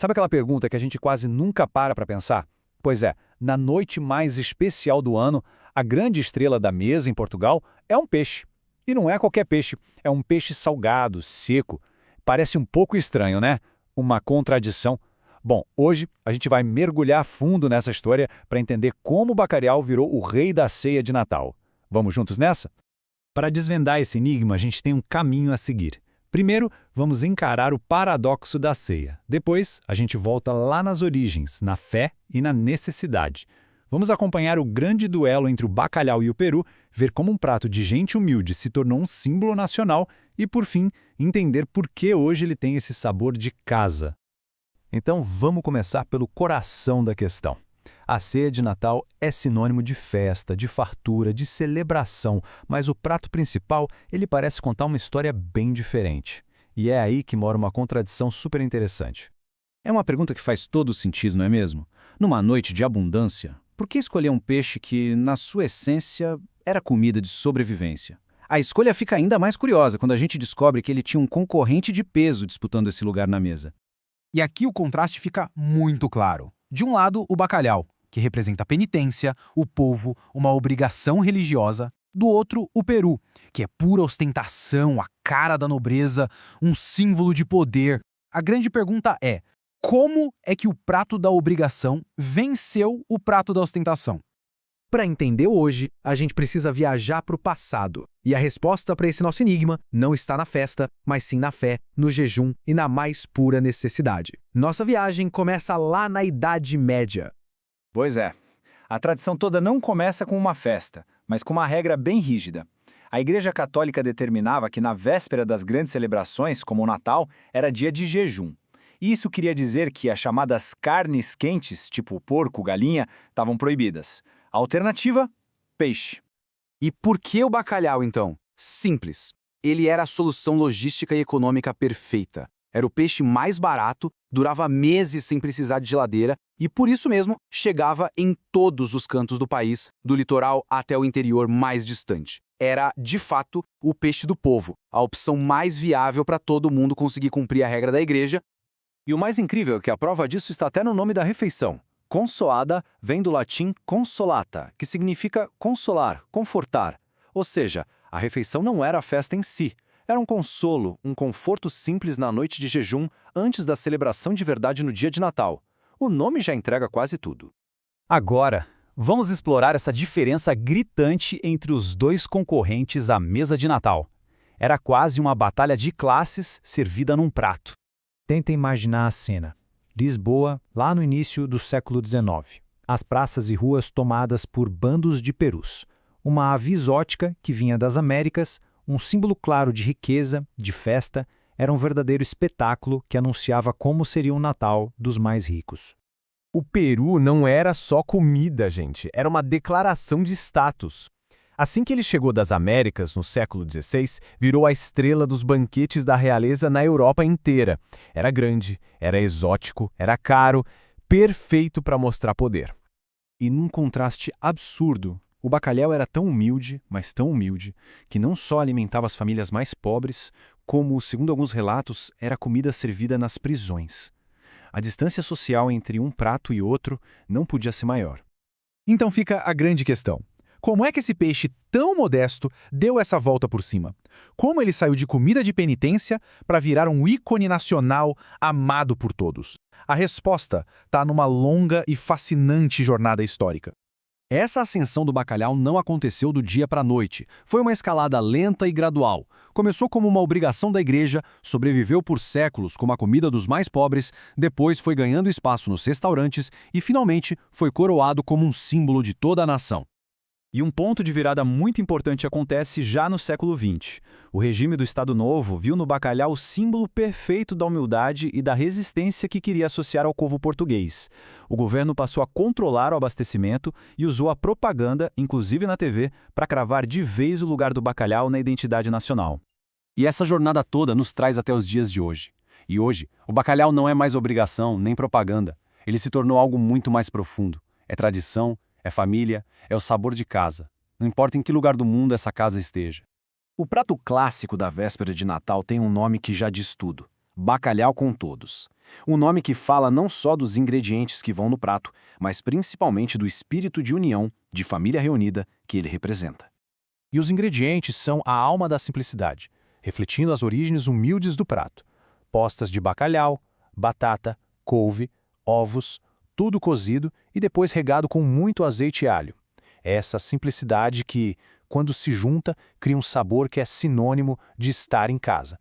Sabe aquela pergunta que a gente quase nunca para pensar? Pois é, na noite mais especial do ano, a grande estrela da mesa em Portugal é um peixe. E não é qualquer peixe, é um peixe salgado, seco. Parece um pouco estranho, né? Uma contradição. Bom, hoje a gente vai mergulhar fundo nessa história para entender como o bacalhau virou o rei da ceia de Natal. Vamos juntos nessa? Para desvendar esse enigma, a gente tem um caminho a seguir. Primeiro, vamos encarar o paradoxo da ceia. Depois, a gente volta lá nas origens, na fé e na necessidade. Vamos acompanhar o grande duelo entre o bacalhau e o peru, ver como um prato de gente humilde se tornou um símbolo nacional e, por fim, entender por que hoje ele tem esse sabor de casa. Então, vamos começar pelo coração da questão. A ceia de Natal é sinônimo de festa, de fartura, de celebração, mas o prato principal, ele parece contar uma história bem diferente. E é aí que mora uma contradição super interessante. É uma pergunta que faz todo sentido, não é mesmo? Numa noite de abundância, por que escolher um peixe que, na sua essência, era comida de sobrevivência? A escolha fica ainda mais curiosa quando a gente descobre que ele tinha um concorrente de peso disputando esse lugar na mesa. E aqui o contraste fica muito claro. De um lado, o bacalhau, que representa a penitência, o povo, uma obrigação religiosa. Do outro, o peru, que é pura ostentação, a cara da nobreza, um símbolo de poder. A grande pergunta é, como é que o prato da obrigação venceu o prato da ostentação? Para entender hoje, a gente precisa viajar para o passado. E a resposta para esse nosso enigma não está na festa, mas sim na fé, no jejum e na mais pura necessidade. Nossa viagem começa lá na Idade Média. Pois é, a tradição toda não começa com uma festa, mas com uma regra bem rígida. A Igreja Católica determinava que na véspera das grandes celebrações, como o Natal, era dia de jejum. Isso queria dizer que as chamadas carnes quentes, tipo porco, galinha, estavam proibidas. A alternativa? Peixe. E por que o bacalhau, então? Simples. Ele era a solução logística e econômica perfeita. Era o peixe mais barato, durava meses sem precisar de geladeira e, por isso mesmo, chegava em todos os cantos do país, do litoral até o interior mais distante. Era, de fato, o peixe do povo, a opção mais viável para todo mundo conseguir cumprir a regra da igreja. E o mais incrível é que a prova disso está até no nome da refeição. Consoada vem do latim consolata, que significa consolar, confortar. Ou seja, a refeição não era a festa em si. Era um consolo, um conforto simples na noite de jejum antes da celebração de verdade no dia de Natal. O nome já entrega quase tudo. Agora, vamos explorar essa diferença gritante entre os dois concorrentes à mesa de Natal. Era quase uma batalha de classes servida num prato. Tenta imaginar a cena. Lisboa, lá no início do século XIX. As praças e ruas tomadas por bandos de perus. Uma ave exótica que vinha das Américas, um símbolo claro de riqueza, de festa, era um verdadeiro espetáculo que anunciava como seria o Natal dos mais ricos. O peru não era só comida, gente, era uma declaração de status. Assim que ele chegou das Américas, no século XVI, virou a estrela dos banquetes da realeza na Europa inteira. Era grande, era exótico, era caro, perfeito para mostrar poder. E num contraste absurdo, o bacalhau era tão humilde, mas tão humilde, que não só alimentava as famílias mais pobres, como, segundo alguns relatos, era comida servida nas prisões. A distância social entre um prato e outro não podia ser maior. Então fica a grande questão. Como é que esse peixe tão modesto deu essa volta por cima? Como ele saiu de comida de penitência para virar um ícone nacional amado por todos? A resposta está numa longa e fascinante jornada histórica. Essa ascensão do bacalhau não aconteceu do dia para a noite. Foi uma escalada lenta e gradual. Começou como uma obrigação da igreja, sobreviveu por séculos como a comida dos mais pobres, depois foi ganhando espaço nos restaurantes e, finalmente, foi coroado como um símbolo de toda a nação. E um ponto de virada muito importante acontece já no século XX. O regime do Estado Novo viu no bacalhau o símbolo perfeito da humildade e da resistência que queria associar ao povo português. O governo passou a controlar o abastecimento e usou a propaganda, inclusive na TV, para cravar de vez o lugar do bacalhau na identidade nacional. E essa jornada toda nos traz até os dias de hoje. E hoje, o bacalhau não é mais obrigação nem propaganda. Ele se tornou algo muito mais profundo. É tradição, é família, é o sabor de casa. Não importa em que lugar do mundo essa casa esteja. O prato clássico da véspera de Natal tem um nome que já diz tudo: bacalhau com todos. Um nome que fala não só dos ingredientes que vão no prato, mas principalmente do espírito de união, de família reunida que ele representa. E os ingredientes são a alma da simplicidade, refletindo as origens humildes do prato. Postas de bacalhau, batata, couve, ovos, tudo cozido e depois regado com muito azeite e alho. É essa simplicidade que, quando se junta, cria um sabor que é sinônimo de estar em casa.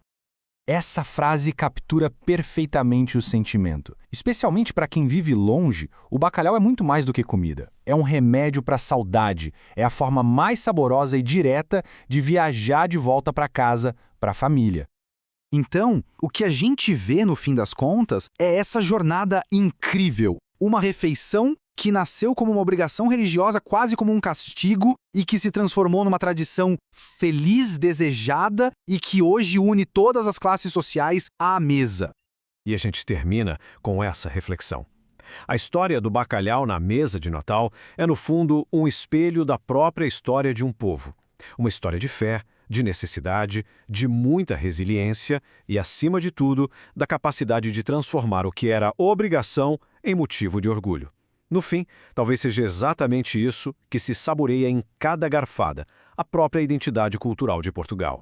Essa frase captura perfeitamente o sentimento. Especialmente para quem vive longe, o bacalhau é muito mais do que comida. É um remédio para a saudade, é a forma mais saborosa e direta de viajar de volta para casa, para a família. Então, o que a gente vê no fim das contas é essa jornada incrível. Uma refeição que nasceu como uma obrigação religiosa, quase como um castigo, e que se transformou numa tradição feliz, desejada e que hoje une todas as classes sociais à mesa. E a gente termina com essa reflexão. A história do bacalhau na mesa de Natal é, no fundo, um espelho da própria história de um povo. Uma história de fé, de necessidade, de muita resiliência e, acima de tudo, da capacidade de transformar o que era obrigação em motivo de orgulho. No fim, talvez seja exatamente isso que se saboreia em cada garfada, a própria identidade cultural de Portugal.